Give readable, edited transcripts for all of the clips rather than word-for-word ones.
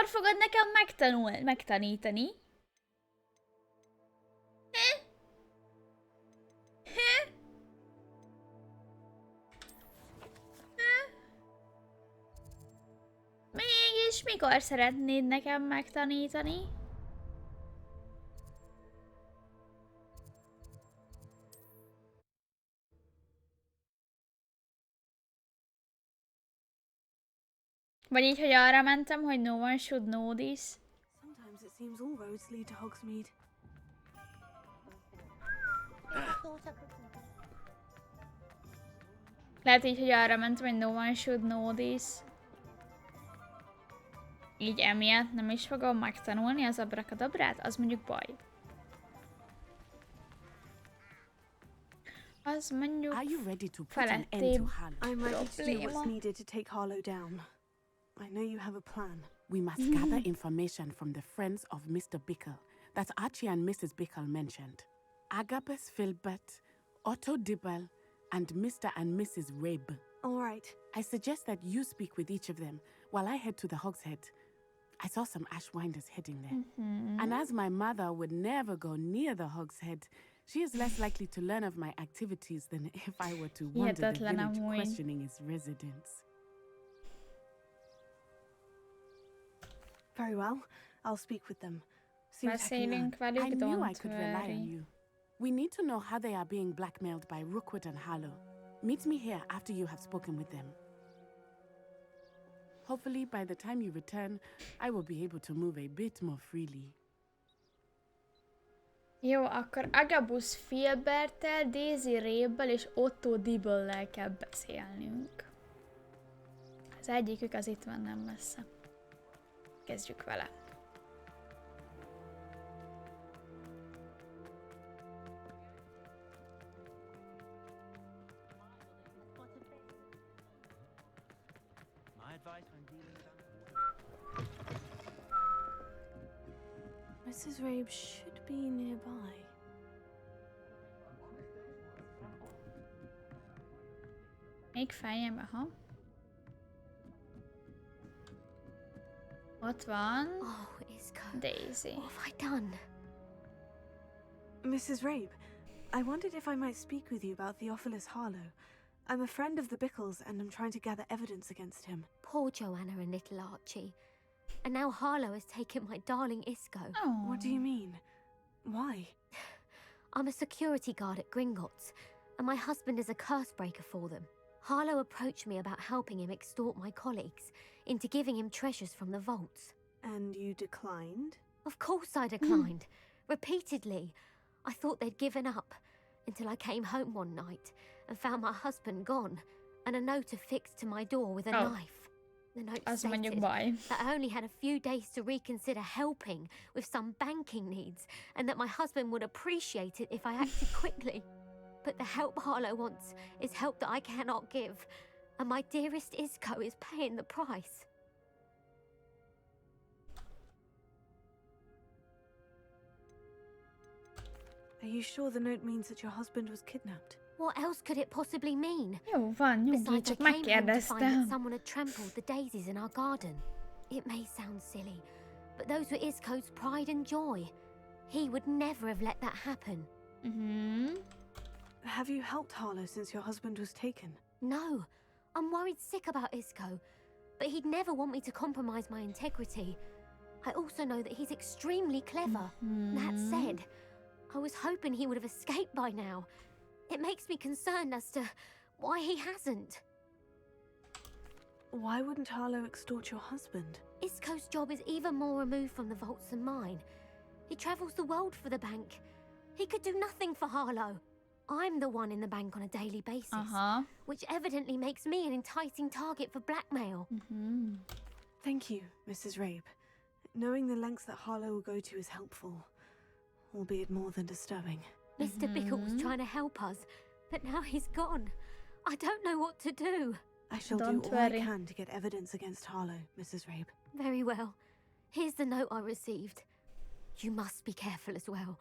Mikor fogod nekem megtanítani? Mégis mikor szeretnéd nekem megtanítani? Vagy így, hogy arra mentem, hogy no one should know this. Sometimes it seems all roads lead to Hogsmeade. Lehet így, hogy arra mentem, hogy no one should know this. Így emiatt nem is fogom megtanulni az abrakadabrát, az mondjuk baj. Az mondjuk felettébb I'm ready to do probléma. what's needed to take Harlow down. I know you have a plan. We must gather information from the friends of Mr. Bickle that Archie and Mrs. Bickle mentioned. Agabus Filbert, Otto Dibble, and Mr. and Mrs. Rabe. All right. I suggest that you speak with each of them while I head to the Hogshead. I saw some Ashwinders heading there. And as my mother would never go near the Hogshead, she is less likely to learn of my activities than if I were to wander the Hihetetlen village amúgy. questioning its residents. Very well. I'll speak with them. See what I can learn. Beszélünk I velük, knew I don't could rely on worry. you. We need to know how they are being blackmailed by Rookwood and Harlow. Meet me here after you have spoken with them. Hopefully, by the time you return, I will be able to move a bit more freely. Jó, akkor Agabus Filberttel, Daisy Rabe-bel és Otto Dibble-lel kell beszélnünk. Az egyikük az itt van, nem messze. Kezdjük vele. Mrs. Rabe should be nearby. Még feljebb, aha. Ott van Oh, Isco. Daisy. What have I done? Mrs. Rabe, I wondered if I might speak with you about Theophilus Harlow. I'm a friend of the Bickles and I'm trying to gather evidence against him. Poor Joanna and little Archie. And now Harlow has taken my darling Isco. Oh. What do you mean? Why? I'm a security guard at Gringotts, and my husband is a curse breaker for them. Harlow approached me about helping him extort my colleagues into giving him treasures from the vaults. And you declined? Of course I declined. Repeatedly. I thought they'd given up, until I came home one night and found my husband gone, and a note affixed to my door with a knife. The note Az mondjuk stated baj. that I only had a few days to reconsider helping with some banking needs, and that my husband would appreciate it if I acted quickly. But the help Harlow wants is help that I cannot give, and my dearest Isco is paying the price. Are you sure the note means that your husband was kidnapped? What else could it possibly mean? Jó van, nyugi, Besides, I csak came home to find that megkérdeztem. someone had trampled the daisies in our garden. It may sound silly, but those were Isco's pride and joy. He would never have let that happen. Have you helped Harlow since your husband was taken? No, I'm worried sick about Isco, but he'd never want me to compromise my integrity. I also know that he's extremely clever. That said, I was hoping he would have escaped by now. It makes me concerned as to why he hasn't. Why wouldn't Harlow extort your husband? Isco's job is even more removed from the vaults than mine. He travels the world for the bank. He could do nothing for Harlow. I'm the one in the bank on a daily basis, which evidently makes me an enticing target for blackmail. Thank you, Mrs. Rabe. Knowing the lengths that Harlow will go to is helpful, albeit more than disturbing. Mr. Bickle was trying to help us, but now he's gone. I don't know what to do. I shall Don't do all I worry. can to get evidence against Harlow, Mrs. Rabe. Very well. Here's the note I received. You must be careful as well.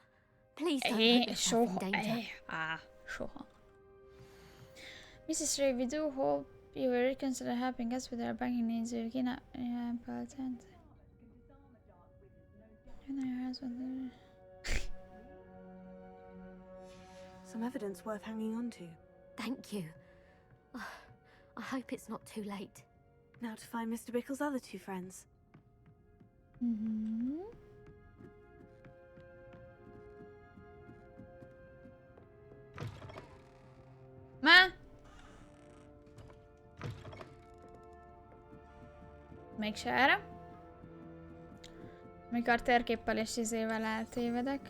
Please don't put yourself in danger. Soha. Mrs. Ray, we do hope you will reconsider helping us with our banking needs. You cannot important. Some evidence worth hanging on to. Thank you. I hope it's not too late. Now to find Mr. Bickle's other two friends. Ma? Mégse erre? Mikor térképpel és izével eltévedek.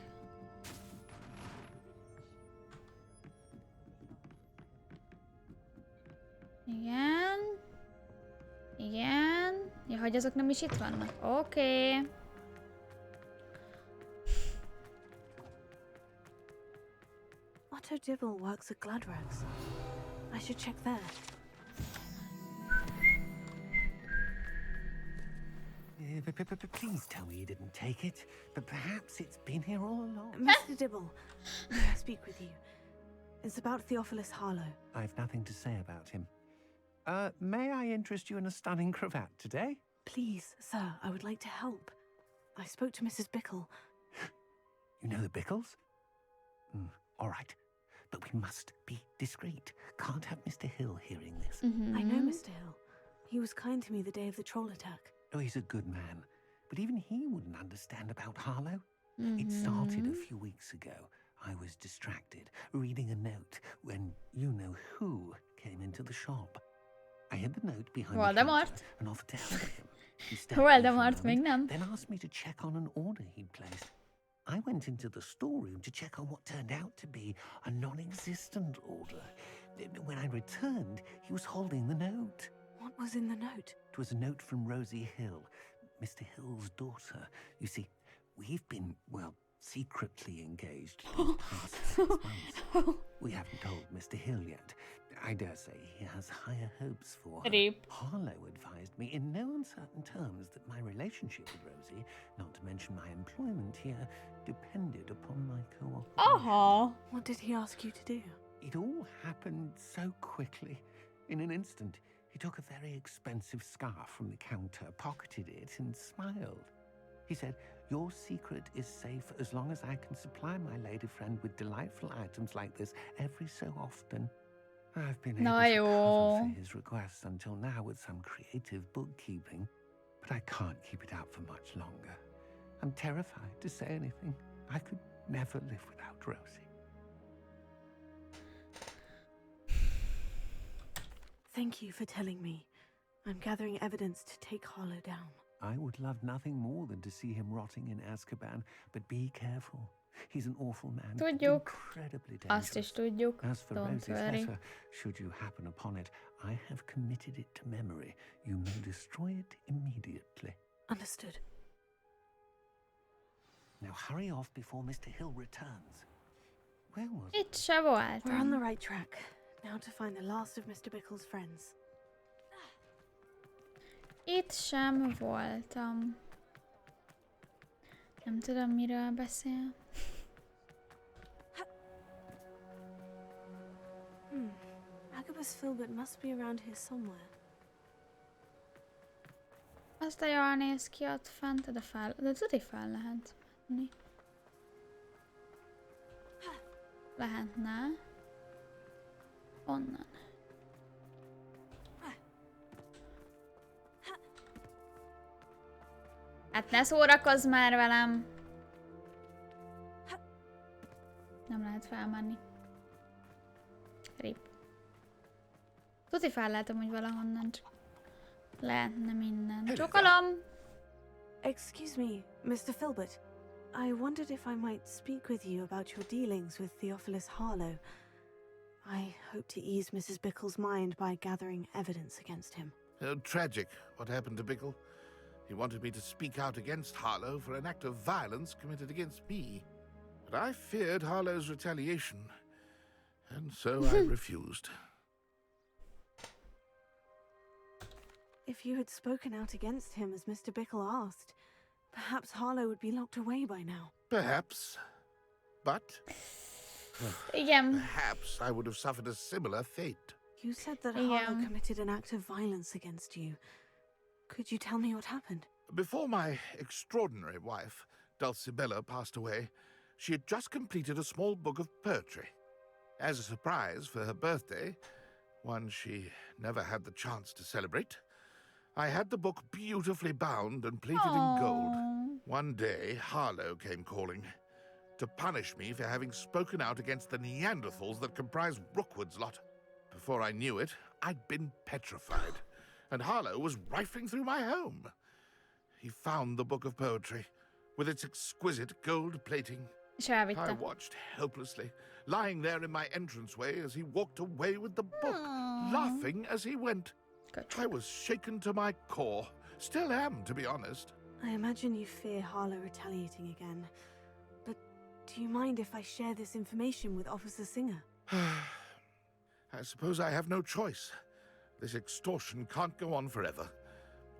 Igen. Igen. Ja, hogy azok nem is itt vannak. Oké. Otto Dibble works at Gladrogs. I should check there. Please tell me you didn't take it, but perhaps it's been here all along. Mr. Dibble, may I speak with you? It's about Theophilus Harlow. I've nothing to say about him. May I interest you in a stunning cravat today? Please, sir, I would like to help. I spoke to Mrs. Bickle. You know the Bickles? All right, but we must be discreet. Can't have Mr. Hill hearing this. I know Mr. Hill. He was kind to me the day of the troll attack. Oh, he's a good man, but even he wouldn't understand about Harlow. It started a few weeks ago. I was distracted, reading a note, when you-know-who came into the shop. I hid the note behind the counter and offered to help him. He stepped away for a moment, then asked me to check on an order he'd placed. I went into the storeroom to check on what turned out to be a non-existent order. When I returned, he was holding the note. What was in the note? It was a note from Rosie Hill, Mr. Hill's daughter. You see, we've been, well, secretly engaged for the past 6 months. We haven't told Mr. Hill yet. I dare say he has higher hopes for her. Harlow advised me in no uncertain terms that my relationship with Rosie, not to mention my employment here, depended upon my cooperation. What did he ask you to do? It all happened so quickly. In an instant, he took a very expensive scarf from the counter, pocketed it, and smiled. He said, "Your secret is safe as long as I can supply my lady friend with delightful items like this every so often." I've been able to cover for his requests until now with some creative bookkeeping, but I can't keep it out for much longer. I'm terrified to say anything. I could never live without Rosie. Thank you for telling me. I'm gathering evidence to take Harlow down. I would love nothing more than to see him rotting in Azkaban, but be careful. He's an awful man. Tudjuk. Incredibly Azt dangerous. is tudjuk. As for Don't Rosie's worry. letter, should you happen upon it, I have committed it to memory. You may destroy it immediately. Understood. Now hurry off before Mr. Hill returns. Where was Itt se voltam. We're on the right track. Now to find the last of Mr. Bickle's friends. Itt sem voltam. Nem tudom, miről beszél. Agabus Filbert must be around here somewhere. Azt a jól néz ki ott fent, de tuti fel lehet menni. Lehetne. Onnan. Hát ne szórakozz már velem! Nem lehet felmenni. Rip. Tuti fel lehetem, hogy valahonnan csak lehetne minden. Csokolom! Excuse me, Mr. Filbert. I wondered if I might speak with you about your dealings with Theophilus Harlow. I hope to ease Mrs. Bickle's mind by gathering evidence against him. Tragic, what happened to Bickle. He wanted me to speak out against Harlow for an act of violence committed against me. But I feared Harlow's retaliation, and so I refused. If you had spoken out against him as Mr. Bickle asked, perhaps Harlow would be locked away by now. Perhaps. But Igen. perhaps I would have suffered a similar fate. You said that Harlow committed an act of violence against you. Could you tell me what happened? Before my extraordinary wife Dulcibella passed away, she had just completed a small book of poetry. As a surprise for her birthday, one she never had the chance to celebrate, I had the book beautifully bound and plated in gold. One day, Harlow came calling to punish me for having spoken out against the Neanderthals that comprise Rookwood's lot. Before I knew it, I'd been petrified, and Harlow was rifling through my home. He found the book of poetry, with its exquisite gold plating. I watched helplessly, lying there in my entranceway as he walked away with the book, laughing as he went. I was shaken to my core. Still am, to be honest. I imagine you fear Harlow retaliating again. But do you mind if I share this information with Officer Singer? I suppose I have no choice. This extortion can't go on forever.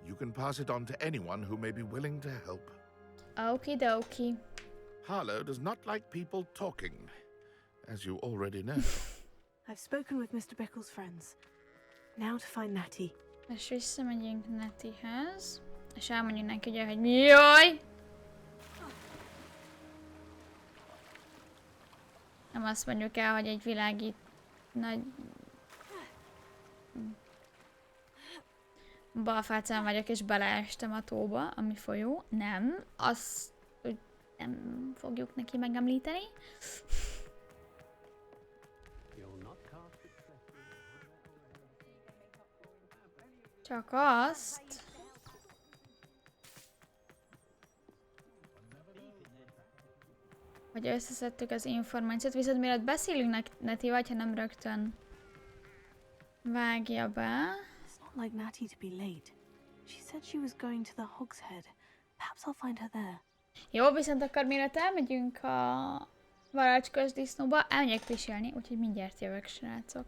You can pass it on to anyone who may be willing to help. Okie dokie. Harlow does not like people talking, as you already know. I've spoken with Mr. Bickle's friends. Now to find Natty. És visszamegyünk Nattyhez. És elmondjuk neki, ugye, hogy jaj! Nem azt mondjuk el, hogy egy világi nagy balfácán vagyok, és beleestem a tóba, ami folyó. Nem, azt nem fogjuk neki megemlíteni. Csak azt, hogy összeszedtük az információt, viszont mielőtt beszélünk Natty-val, ha nem rögtön vágja be. It's not like Natty to be late. She said she was going to the Hog's Head. Perhaps I'll find her there. Jó, viszont akkor mielőtt elmegyünk a varázskos disznóba, elmegyek pisilni, úgyhogy mindjárt jövök, srácok.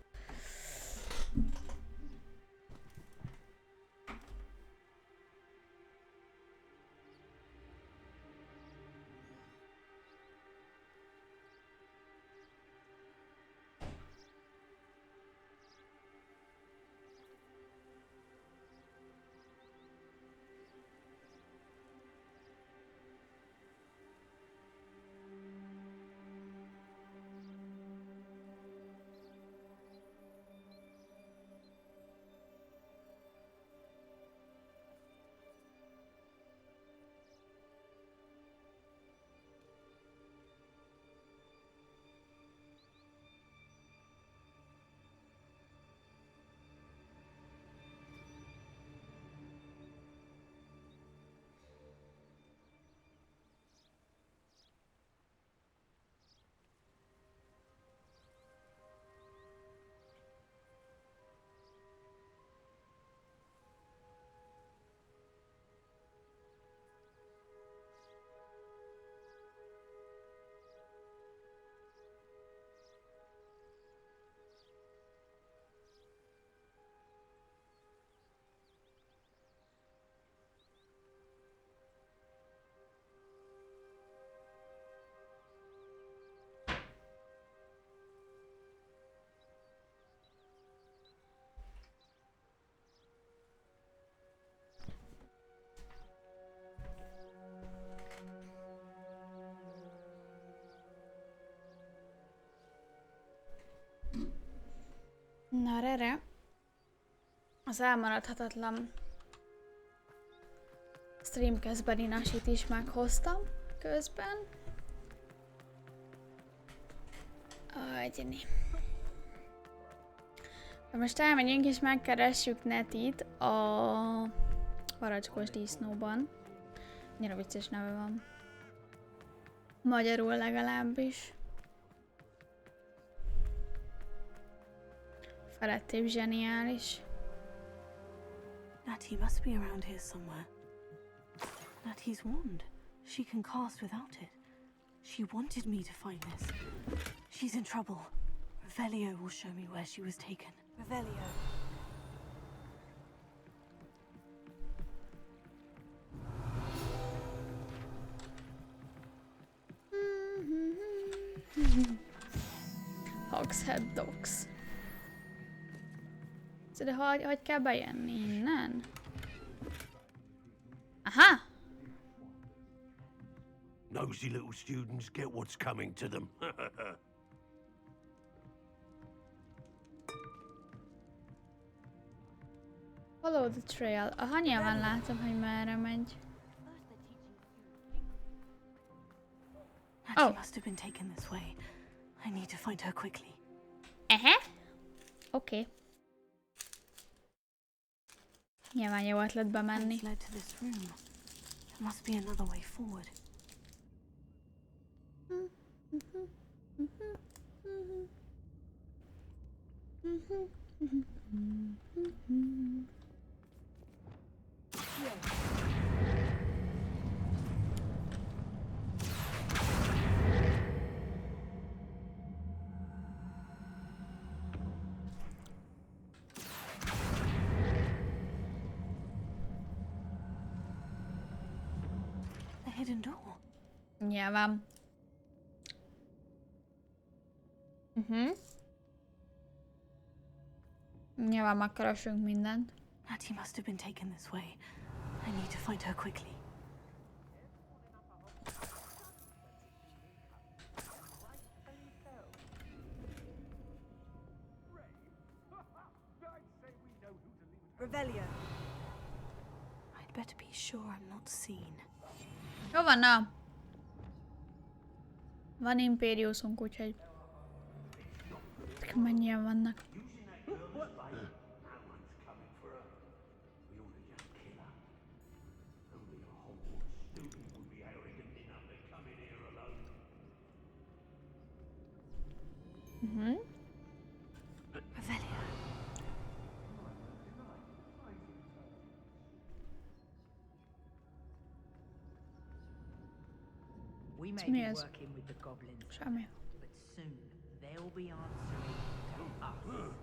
Na, erre az elmaradhatatlan streamkezbeni nasit is meghoztam közben. Agyni. Most elmegyünk és megkeressük Natty-t a varacskos disznóban. Annyira vicces neve van. Magyarul legalábbis. Felettébb zseniális. Natty must be around here somewhere. Natty's wand. She can cast without it. She wanted me to find this. She's in trouble. Revelio will show me where she was taken. Revelio. Hog's Head Dogs. De hogy kell bejönni innen? Aha! Nosy little students get what's coming to them. Follow the trail. Aha, nyilván látom, hogy merre megy. Natty must have been taken this way. I need to find her quickly. Oké. Nyilván jó ötlet bemenni. It's led to this room. There must be another way forward. The hidden door. Nyilván. Nyilván megkeresünk mindent. Natty must have been taken this way. I need to find her quickly. Revelio. I'd better be sure I'm not seen. Jó van, na. Van impériuszunk, úgyhogy... Mennyien vannak. Revelio. We may me be as- working with the goblins, Semmi. but soon they'll be answering to us.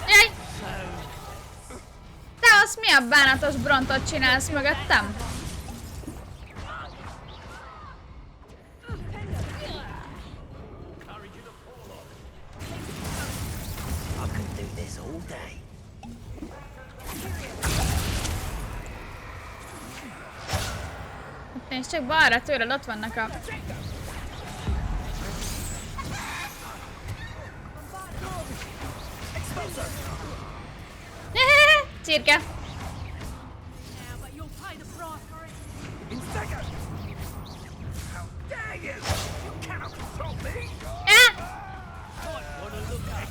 Jaj! Te azt milyen bánatos brontot csinálsz mögöttem? I could do this all day. Nézd csak balra tőled, ott vannak a... Cirke!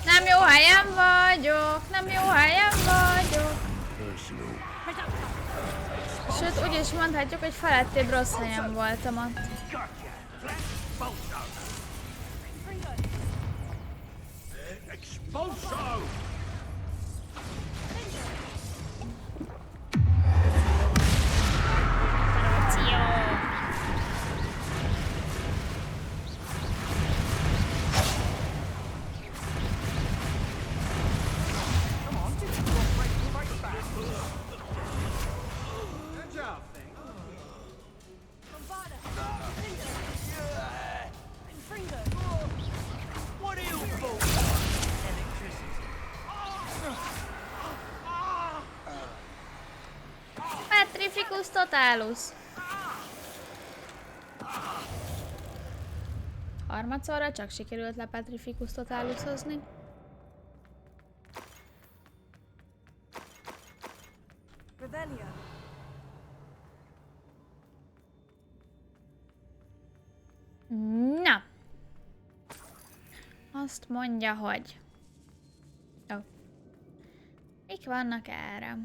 Nem jó helyen vagyok, nem jó helyen vagyok. Sőt, úgy is mondhatjuk, hogy felettébb rossz helyen voltam ott. Expulso! Petrificus totalus. Harmadszorra csak sikerült le Petrificus totalus hozni. Revelio. Na. Azt mondja, hogy... Ó. Mik vannak erre?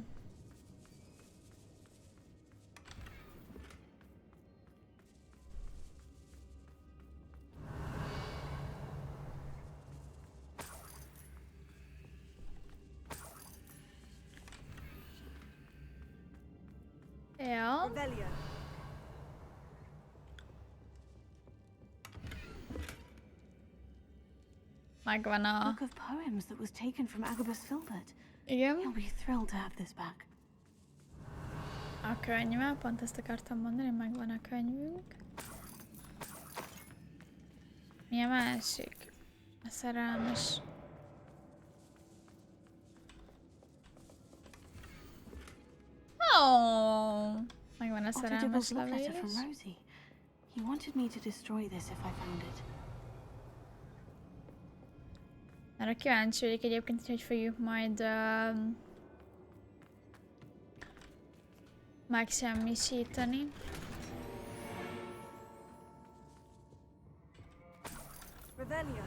Ja. Revelio. Megvan a... Book of poems that was taken from Agabus Filbert. Igen. He'll be thrilled to have this back. A könyve, pont ezt akartam mondani, megvan a könyvünk. Mi a másik? A szerelmes... Oh, megvan a szerelmes levél From is. Rosie. He wanted me to destroy this if I found it. Arra kíváncsi vagyok egyébként, hogy fogjuk majd megsemmisíteni. Revelio.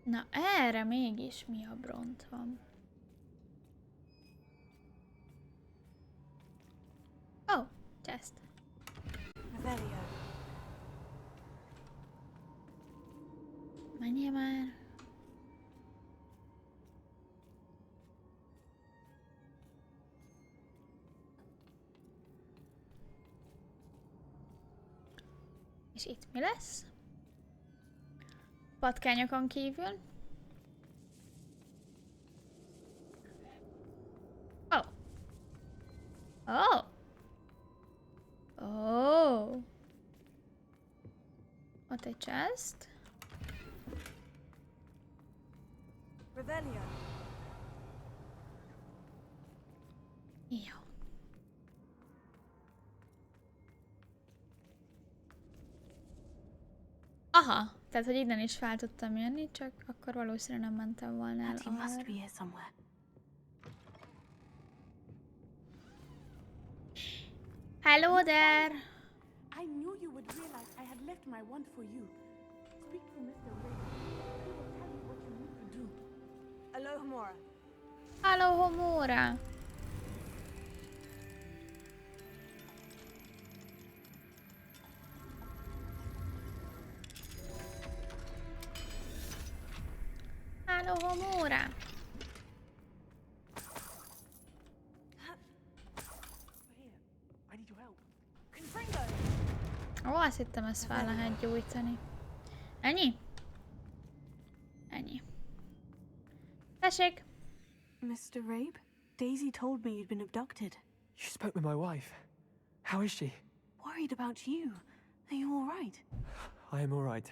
Na erre mégis mi a bront van? Oh, chest. Revelio. Menjél már. És itt mi lesz? Patkányokon kívül. Oh. Oh. Oh. Ott egy chest. Revelio. Jó. Aha, tehát hogy innen is fel tudtam jönni, csak akkor valószínűleg nem mentem volna el Natty must arra. be here somewhere. Hello there! I knew you would realize I had left my wand for you. Speak to Mr. Ray. He will tell you what you need to do. Alohomora. Hello, Homora! Hello, Homora! I need your help. Ó, azt hittem, ezt fel lehet gyújtani. Ennyi? Ennyi. Tessék! Mr. Rabe, Daisy told me you'd been abducted. You spoke with my wife. How is she? Worried about you. Are you all right? I am all right.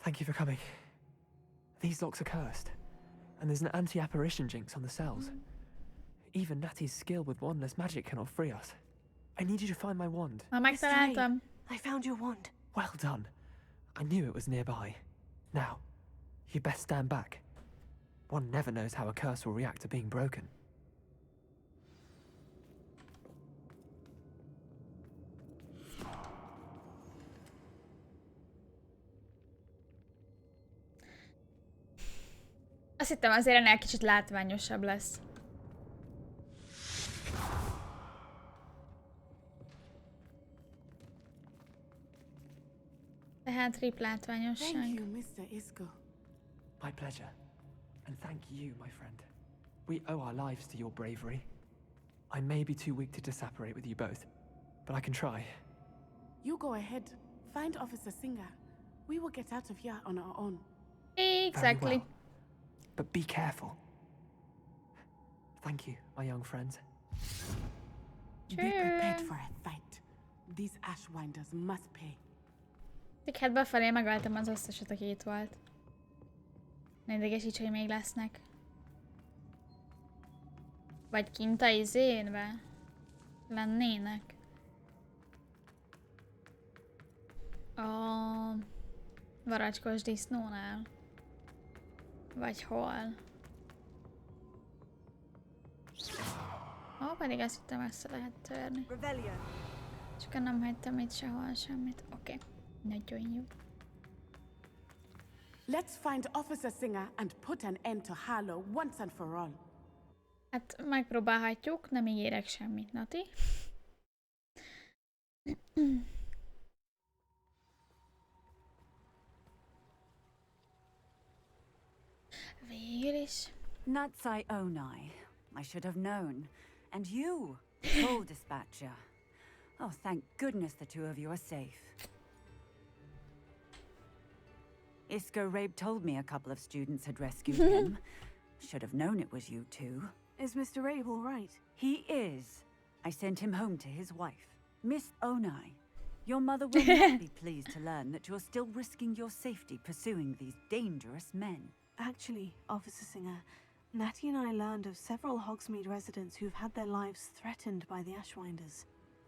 Thank you for coming. These locks are cursed, and there's an anti-apparition jinx on the cells. Even Natty's skill with wandless magic cannot free us. I need you to find my wand. Ma megtaláltam. I found your wand. Well done. I knew it was nearby. Now, you best stand back. One never knows how a curse will react to being broken. Azt hittem azért ennél kicsit látványosabb lesz. Tehát trip látványosság. Thank you, Mr. Isco. My pleasure. And thank you, my friend. We owe our lives to your bravery. I may be too weak to disapparate with you both, but I can try. You go ahead. Find Officer Singer. We will get out of here on our own. Exactly. Very well. But be careful. Thank you, my young friends. Be prepared for a fight. These Ashwinders must pay. Hát befelé megöltem az összeset, aki itt volt. Ne idegesíts, hogy még lesznek. Vagy kint a izénbe lennének. A varacskos disznónál. Vagy hol. Ó, pedig azt hittem, össze lehet törni. Csak nem hagytam itt sehol semmit. Oké. Nagyon jó. Let's find Officer Singer and put an end to Harlow once and for all. Hát megpróbálhatjuk, nem ígérek semmit, Nati. Végül is Natsai Onai. I should have known. And you, Paul Dispatcher. Oh, thank goodness the two of you are safe. Isco Rabe told me a couple of students had rescued him. Should have known it was you two. Is Mr. Rabe all right? He is. I sent him home to his wife, Miss Onai. Your mother will not be pleased to learn that you're still risking your safety pursuing these dangerous men. Actually, Officer Singer, Natty and I learned of several Hogsmeade residents who've had their lives threatened by the Ashwinders.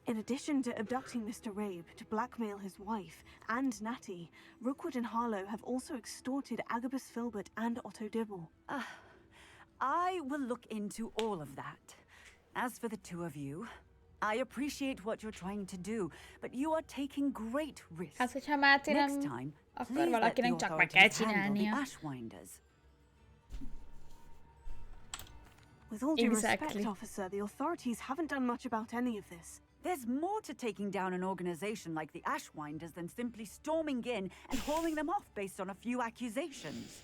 In addition to abducting Mr. Rabe to blackmail his wife and Natty, Rookwood and Harlow have also extorted Agabus Filbert and Otto Dibble. I will look into all of that. As for the two of you, I appreciate what you're trying to do, but you are taking great risks. Hát, hogyha Máté Next nem time, akar please let the valakinek csak meg kell authorities handle the csinálnia. Ashwinders. With all due Exactly. respect, officer, the authorities haven't done much about any of this. There's more to taking down an organization like the Ashwinders than simply storming in and hauling them off based on a few accusations.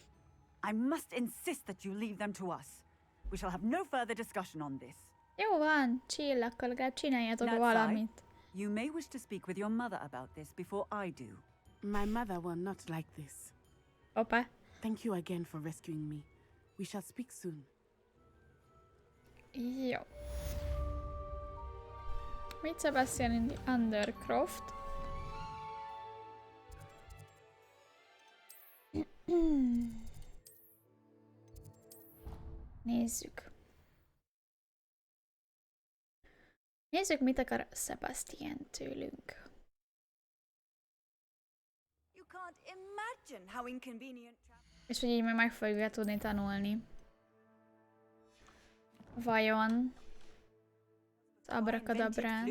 I must insist that you leave them to us. We shall have no further discussion on this. Jó van, chill, akkor legalább csináljatok Natsai, valamit. you may wish to speak with your mother about this before I do. My mother will not like this. Hoppá. Thank you again for rescuing me. We shall speak soon. Jó. Mit Sebastian in the Undercroft? Nézzük. Nézzük, mit akar Sebastian tőlünk. You can't imagine how inconvenient. És hogy így majd meg fogjuk tudni tanulni. Vajon az abrakadabrát.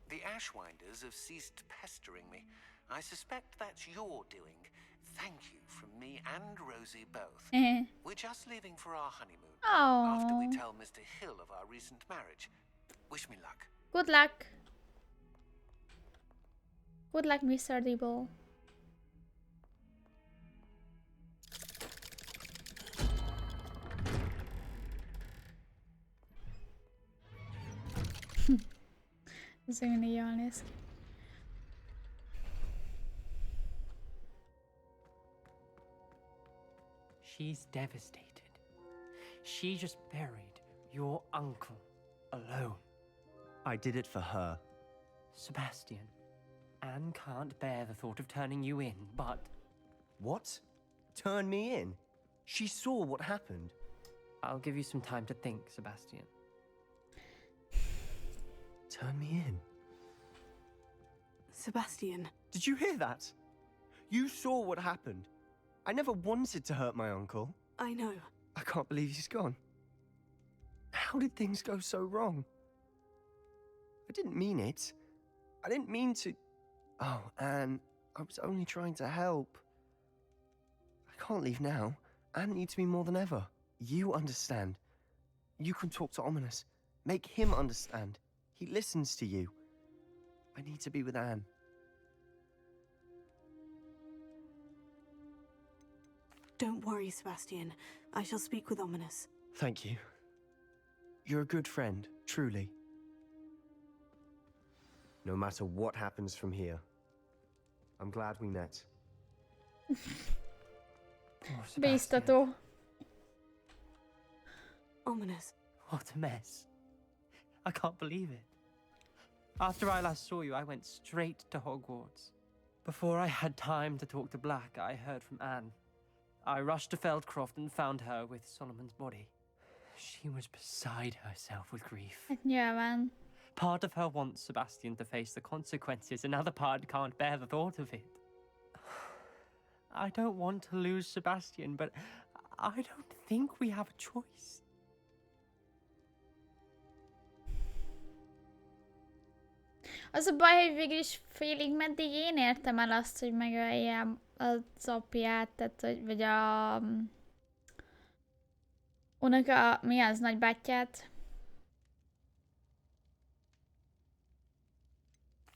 The Ashwinders have ceased pestering me. I suspect that's your doing. Thank you from me and Rosie both. We're just leaving for our honeymoon. After we tell Mr. Hill of our recent marriage. Wish me luck. Good luck. Good luck, Mr. Dibble. Ez mindig jól néz ki. She's devastated. She just buried your uncle alone. I did it for her. Sebastian, Anne can't bear the thought of turning you in, but... What? Turn me in? She saw what happened. I'll give you some time to think, Sebastian. Turn me in? Sebastian. Did you hear that? You saw what happened. I never wanted to hurt my uncle. I know. I can't believe he's gone. How did things go so wrong? I didn't mean it. I didn't mean to... Oh, Anne, I was only trying to help. I can't leave now. Anne needs me more than ever. You understand. You can talk to Ominous. Make him understand. He listens to you. I need to be with Anne. Don't worry, Sebastian. I shall speak with Ominous. Thank you. You're a good friend, truly. No matter what happens from here, I'm glad we met. Bíztató. Ominous. What a mess. I can't believe it. After I last saw you, I went straight to Hogwarts. Before I had time to talk to Black, I heard from Anne. I rushed to Feldcroft and found her with Solomon's body. She was beside herself with grief. Hát nyilván. Part of her wants Sebastian to face the consequences, another part can't bear the thought of it. I don't want to lose Sebastian, but I don't think we have a choice. Az a baj, hogy végül is félig meddig én értem el azt, hogy megöljem az apját, tehát, vagy a... unoka, mi az, nagybátyját?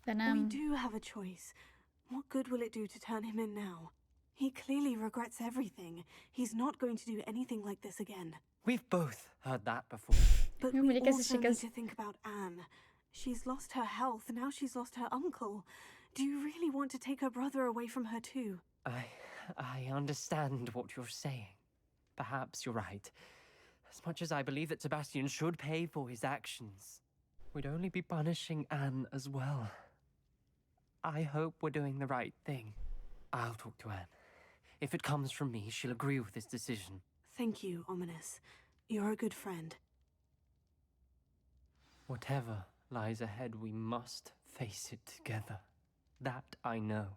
De We nem. do have a choice. What good will it do to turn him in now? He clearly regrets everything. He's not going to do anything like this again. We've both heard that before. But we also need to think about Anne. She's lost her health, now she's lost her uncle. Do you really want to take her brother away from her too? I understand what you're saying. Perhaps you're right. As much as I believe that Sebastian should pay for his actions, we'd only be punishing Anne as well. I hope we're doing the right thing. I'll talk to Anne. If it comes from me, she'll agree with this decision. Thank you, Ominous. You're a good friend. Whatever lies ahead, we must face it together. That I know.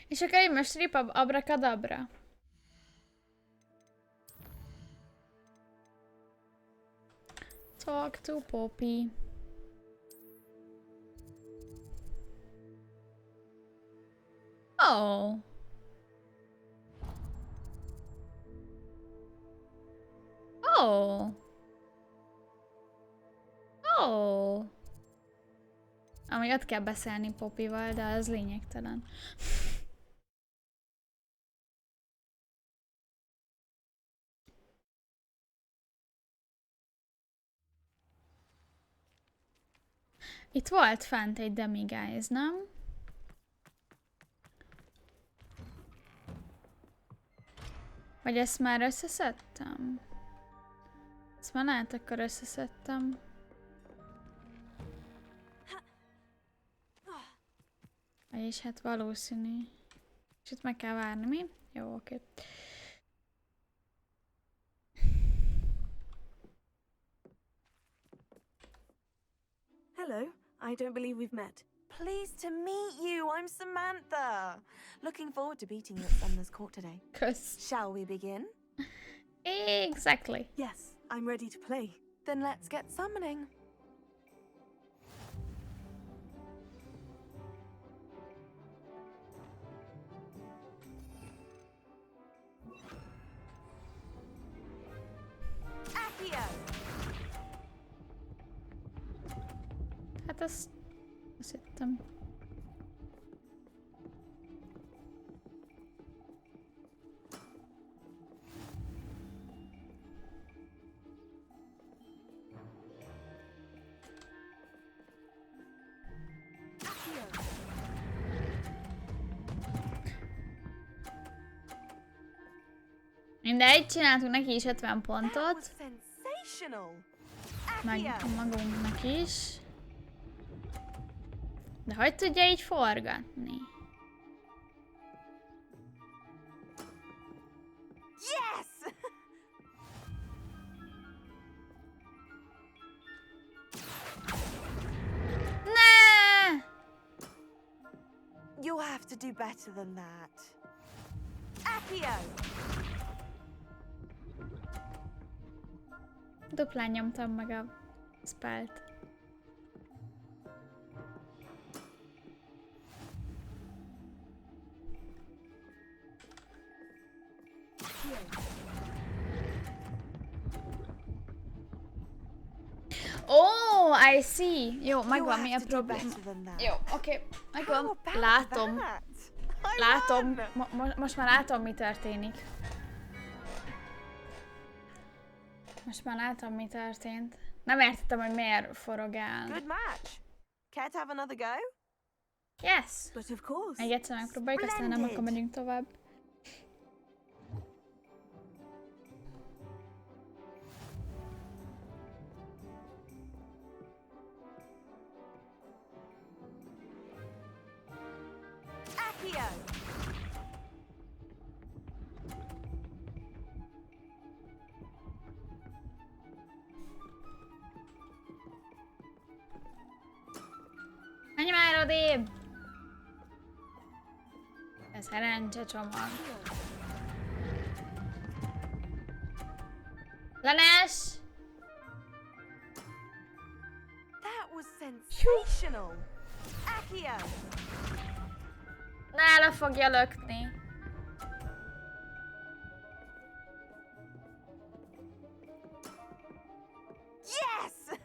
És akkor én most rip abrakadabra. Talk to Poppy. Oh. Oh. Oh. Amíg ott kell beszélni Poppyval, de az lényegtelen. Itt volt fent egy demiguise, nem? Vagy ezt már összeszedtem? Ezt már lehet, akkor összeszedtem. Vagyis hát valószínű. És itt meg kell várni, mi? Jó, oké. Hello, I don't believe we've met. Pleased to meet you. I'm Samantha. Looking forward to beating you at Sumner's Court today. Shall we begin? Exactly. Yes, I'm ready to play. Then let's get summoning. Hát azt hittem. Mindegy, csináltunk neki is 50 pontot. Meg magunknak is. De hogy tudja így forgatni? Yes! Ne! You'll have to do better than that. Accio! Duplán nyomtam meg a spellt. Oh, I see. Jó, megvan, mi a probléma. Jó, oké, megvan. Látom. Látom. Most már látom, mi történik. Most már látom, mi történt. Nem értettem, hogy miért forogál. Good match. Care to have another go? Yes. But of course. Még egyszer megpróbáljuk, aztán nem, akkor megyünk tovább. Menj már odébb! Ez szerencse csomag. Lenes! That was sensational. Accio! Nála fogja lökni. Yes!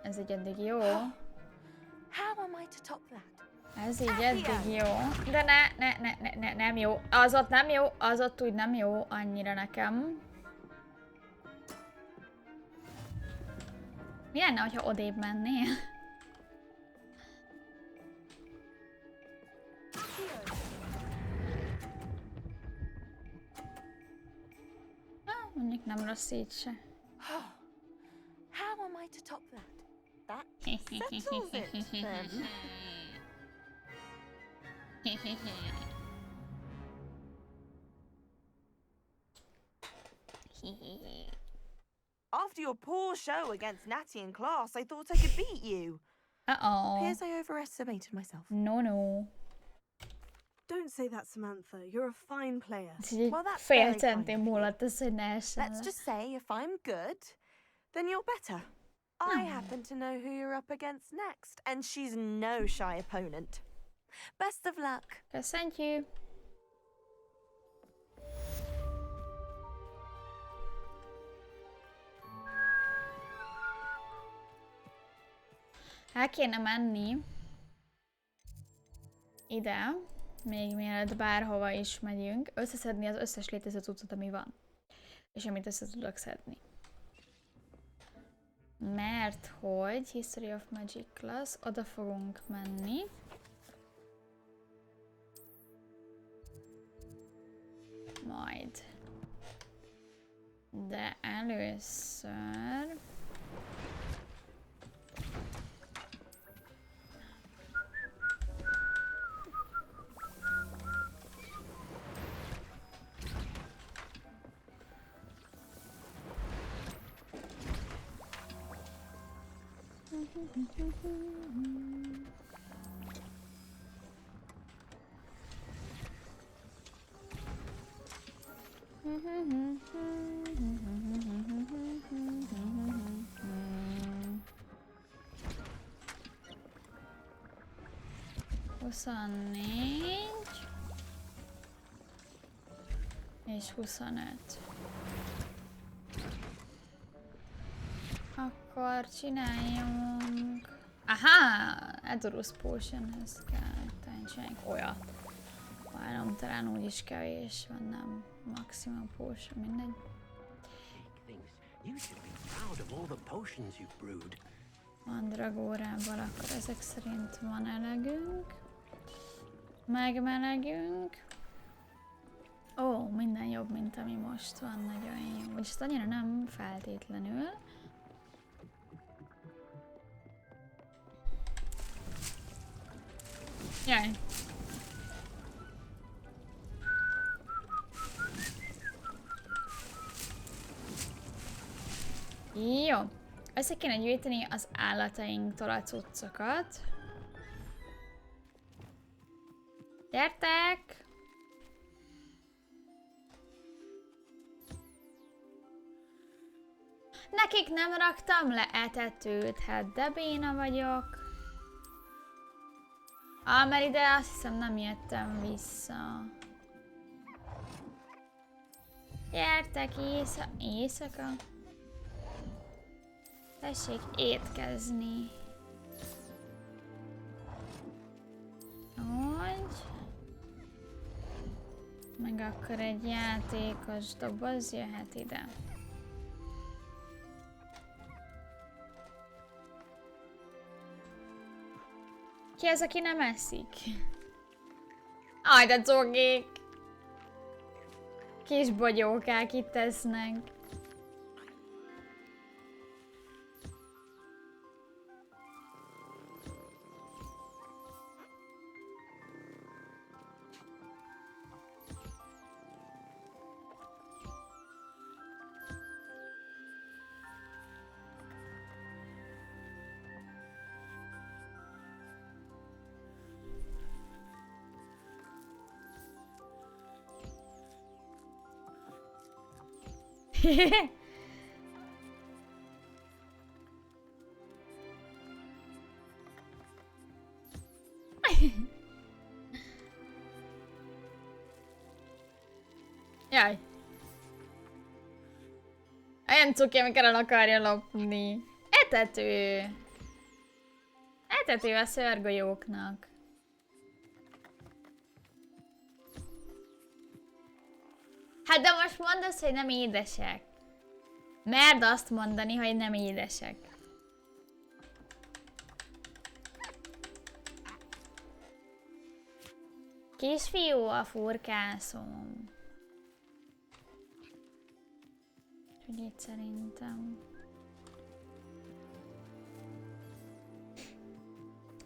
Ez így eddig jó. How am I to top that? Ez így eddig jó. De nem jó. Az ott nem jó, az ott úgy nem jó annyira nekem. Mi lenne, hogyha odébb mennél? Mondjuk nem rossz így se. How am I to top that? That settles it then. After your poor show against Natty in class, I thought I could beat you. Uh-oh. Appears I overestimated myself. No. Don't say that, Samantha. You're a fine player. Well, that's Fél very centim kind of múlott az, hogy ne essen Let's le. just say if I'm good, then you're better. I happen to know who you're up against next, and she's no shy opponent. Best of luck. Köszönjük. El kéne menni ide, még mielőtt bárhova is megyünk, összeszedni az összes létező cuccot, ami van. És amit össze tudok szedni. Mert hogy History of Magic Class, oda fogunk menni. Majd. De először... És 25. Akkor csináljunk... Aha! Edorus Potionhez kell csináljunk olyat. Várom, talán úgyis kevés van, nem maximum potion, mindegy. Mandragórával akkor ezek szerint van elegünk. Megmelegünk. Ó, minden jobb, mint ami most van, nagyon jó. Vagyis ezt annyira nem feltétlenül. Jaj. Jó. Össze kéne gyűjteni az állatainktól a cuccokat. Gyertek! Nekik nem raktam le etetőt, hát de béna vagyok. Mert ide azt hiszem nem jöttem vissza. Gyertek éjszaka. Tessék étkezni. Úgy. Meg akkor egy játékos doboz jöhet ide. Ki az, aki nem eszik? Aj, de cogék! Kis bogyókák itt esznek. Jaj. Olyan cuki, amikor el akarja lopni. Etető. etető a szörgolyóknak. Hát de most mondd azt, hogy nem édesek. Merd azt mondani, hogy nem édesek. Kisfiú, a furkászom. Úgyhogy itt szerintem...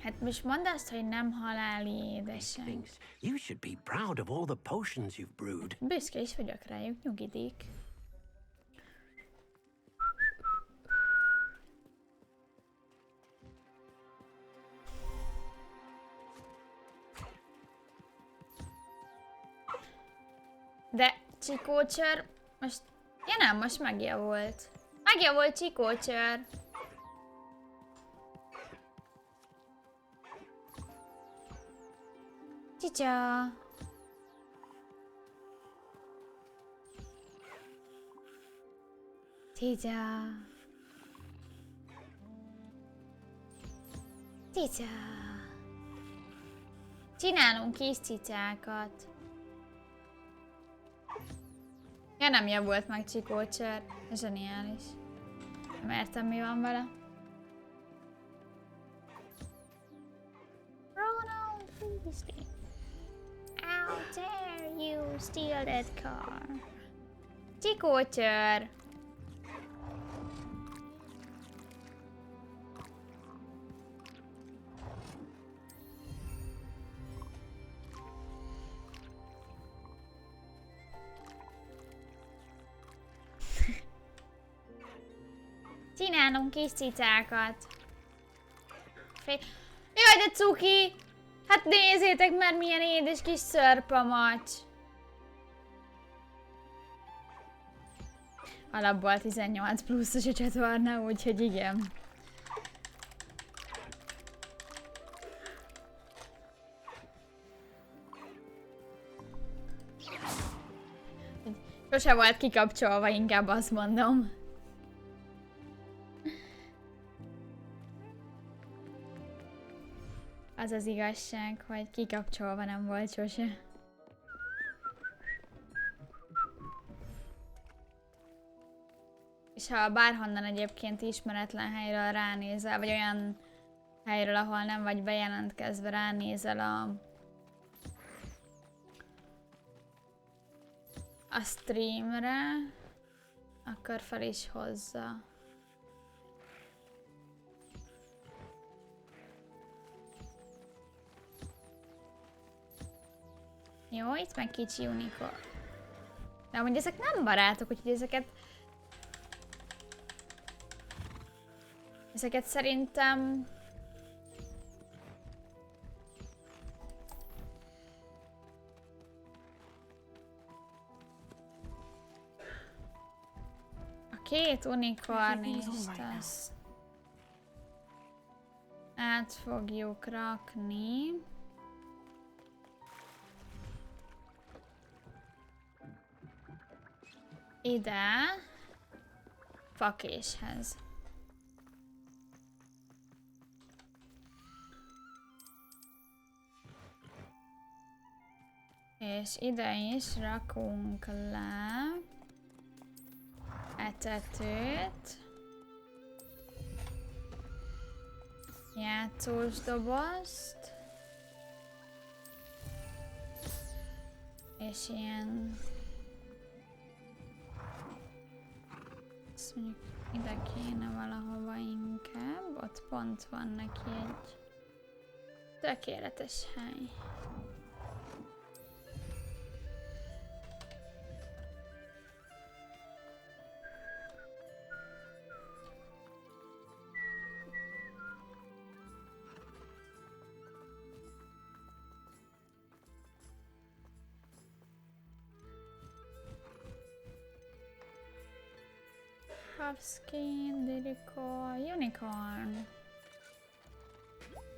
Hát most mondd azt, hogy nem haláli édesek. You should be proud of all the potions you've brewed. Büszke is vagyok rájuk, nyugidik. De Csikócsör most... Ja nem, most megjavult. Megjavult Csikócsör. Csicsa. Csicsa. Csicsa. Csinálunk kis cicákat. Ja, nem javult meg Csikócsör. Zseniális. Nem értem, mi van vele. Ronald, please. How dare you steal that car? Csikócsör. Csinálunk kis cicákat. Jaj, de cuki! Hát nézzétek már, milyen édes kis szörpamacs. Alapból 18 pluszos a csatorna, úgyhogy igen. Sose volt kikapcsolva, inkább azt mondom. Az az igazság, hogy kikapcsolva nem volt sose. És ha bárhonnan egyébként ismeretlen helyről ránézel, vagy olyan helyről, ahol nem vagy bejelentkezve, ránézel a streamre, akkor fel is hozza. Jó, itt meg kicsi unicorn. De amúgy ezek nem barátok, úgyhogy ezeket szerintem... A két unikornist azt át fogjuk rakni. Ide, fakéshez. És ide is rakunk le etetőt, játszós dobozt, és ilyen... Azt mondjuk ide kéne valahova inkább, ott pont van neki egy tökéletes hely. Skin, Dirico, Unicorn.